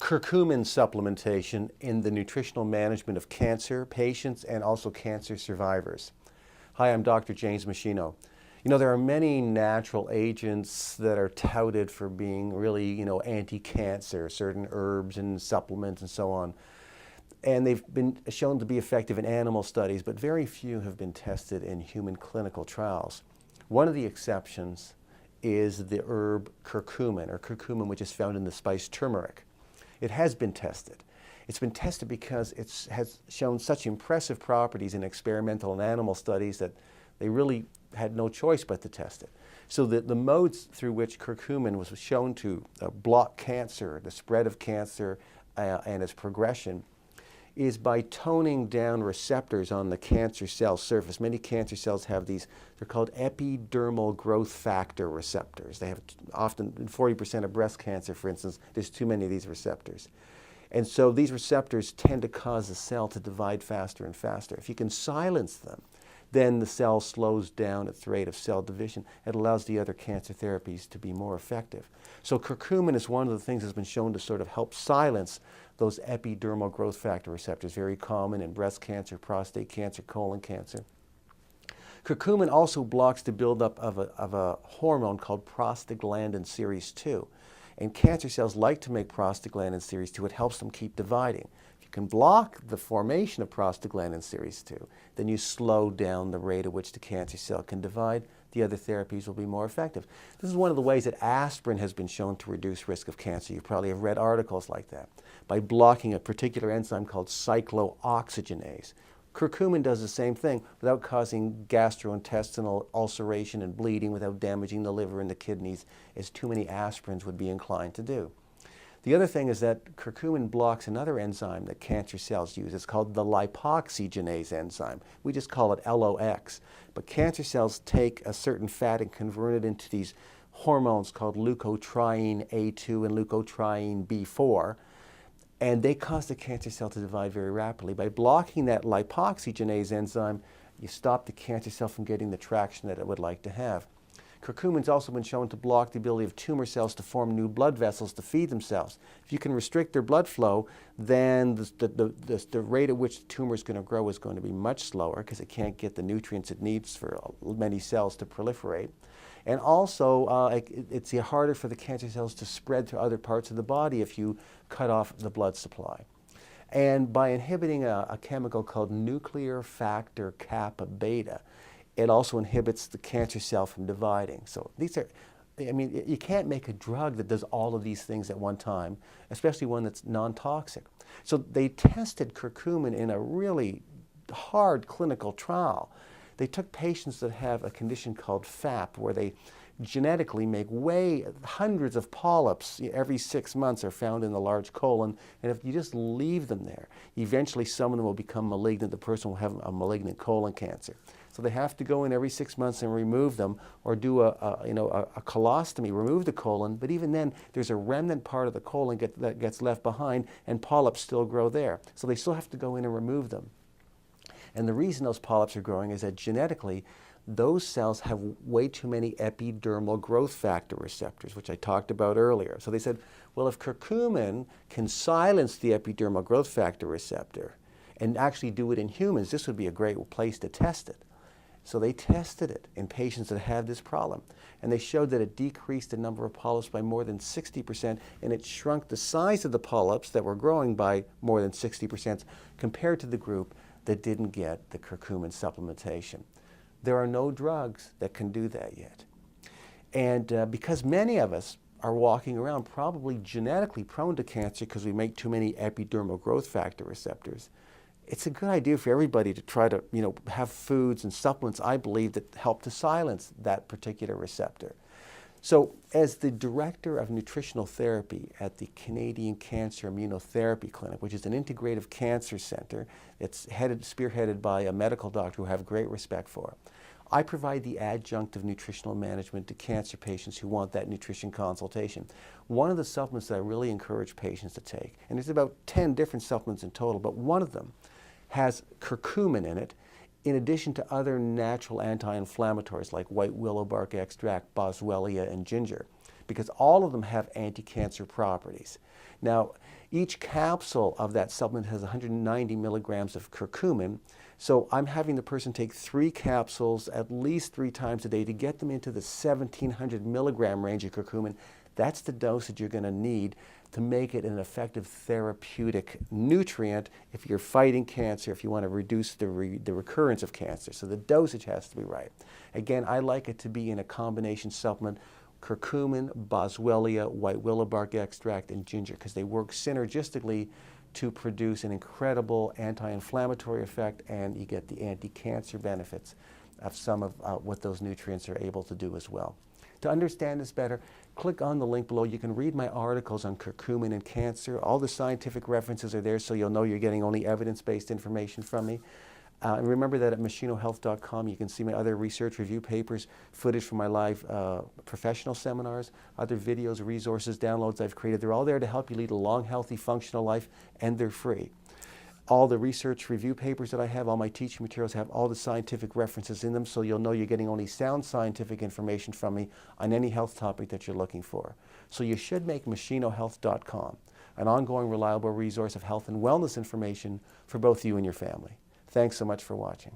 curcumin supplementation in the nutritional management of cancer patients and also cancer survivors. Hi, I'm Dr. James Machino. You know, there are many natural agents that are touted for being really, anti-cancer, certain herbs and supplements and so on. And they've been shown to be effective in animal studies, but very few have been tested in human clinical trials. One of the exceptions is the herb curcumin, which is found in the spice turmeric. It has been tested. It's been tested because it has shown such impressive properties in experimental and animal studies that they really had no choice but to test it. So the modes through which curcumin was shown to block cancer, the spread of cancer and its progression, is by toning down receptors on the cancer cell surface. Many cancer cells have these, they're called epidermal growth factor receptors. They have often, in 40% of breast cancer, for instance, there's too many of these receptors. And so these receptors tend to cause the cell to divide faster and faster. If you can silence them, then the cell slows down its rate of cell division. It allows the other cancer therapies to be more effective. So curcumin is one of the things that's been shown to sort of help silence those epidermal growth factor receptors, very common in breast cancer, prostate cancer, colon cancer. Curcumin also blocks the buildup of a hormone called prostaglandin series 2. And cancer cells like to make prostaglandin series 2. It helps them keep dividing. If you can block the formation of prostaglandin series 2, then you slow down the rate at which the cancer cell can divide. The other therapies will be more effective. This is one of the ways that aspirin has been shown to reduce risk of cancer. You probably have read articles like that, by blocking a particular enzyme called cyclooxygenase. Curcumin does the same thing without causing gastrointestinal ulceration and bleeding, without damaging the liver and the kidneys, as too many aspirins would be inclined to do. The other thing is that curcumin blocks another enzyme that cancer cells use. It's called the lipoxygenase enzyme. We just call it LOX. But cancer cells take a certain fat and convert it into these hormones called leukotriene A2 and leukotriene B4. And they cause the cancer cell to divide very rapidly. By blocking that lipoxygenase enzyme, you stop the cancer cell from getting the traction that it would like to have. Curcumin's also been shown to block the ability of tumor cells to form new blood vessels to feed themselves. If you can restrict their blood flow, then the rate at which the tumor is going to grow is going to be much slower because it can't get the nutrients it needs for many cells to proliferate. And also, it's harder for the cancer cells to spread to other parts of the body if you cut off the blood supply. And by inhibiting a chemical called nuclear factor kappa beta, it also inhibits the cancer cell from dividing. So these are, you can't make a drug that does all of these things at one time, especially one that's non-toxic. So they tested curcumin in a really hard clinical trial. They took patients that have a condition called FAP, where they genetically make hundreds of polyps every 6 months are found in the large colon, and if you just leave them there, eventually some of them will become malignant. The person will have a malignant colon cancer. So they have to go in every 6 months and remove them, or do a colostomy, remove the colon. But even then, there's a remnant part of the colon that gets left behind, and polyps still grow there. So they still have to go in and remove them. And the reason those polyps are growing is that genetically, those cells have way too many epidermal growth factor receptors, which I talked about earlier. So they said, well, if curcumin can silence the epidermal growth factor receptor and actually do it in humans, this would be a great place to test it. So they tested it in patients that had this problem, and they showed that it decreased the number of polyps by more than 60%, and it shrunk the size of the polyps that were growing by more than 60% compared to the group that didn't get the curcumin supplementation. There are no drugs that can do that yet. And because many of us are walking around probably genetically prone to cancer because we make too many epidermal growth factor receptors, it's a good idea for everybody to try to, have foods and supplements, I believe, that help to silence that particular receptor. So as the director of nutritional therapy at the Canadian Cancer Immunotherapy Clinic, which is an integrative cancer center, it's spearheaded by a medical doctor who I have great respect for, I provide the adjunct of nutritional management to cancer patients who want that nutrition consultation. One of the supplements that I really encourage patients to take, and there's about 10 different supplements in total, but one of them has curcumin in it, in addition to other natural anti-inflammatories like white willow bark extract, boswellia, and ginger. because all of them have anti-cancer properties. Now, each capsule of that supplement has 190 milligrams of curcumin, so I'm having the person take 3 capsules at least 3 times a day to get them into the 1,700 milligram range of curcumin. That's the dosage you're going to need to make it an effective therapeutic nutrient if you're fighting cancer, if you want to reduce the recurrence of cancer. So the dosage has to be right. Again, I like it to be in a combination supplement: curcumin, boswellia, white willow bark extract, and ginger, because they work synergistically to produce an incredible anti-inflammatory effect, and you get the anti-cancer benefits of some of what those nutrients are able to do as well. To understand this better, click on the link below. You can read my articles on curcumin and cancer. All the scientific references are there, so you'll know you're getting only evidence-based information from me. And remember that at machinohealth.com you can see my other research review papers, footage from my live professional seminars, other videos, resources, downloads I've created. They're all there to help you lead a long, healthy, functional life, and they're free. All the research review papers that I have, all my teaching materials have all the scientific references in them, so you'll know you're getting only sound scientific information from me on any health topic that you're looking for. So you should make machinohealth.com an ongoing, reliable resource of health and wellness information for both you and your family. Thanks so much for watching.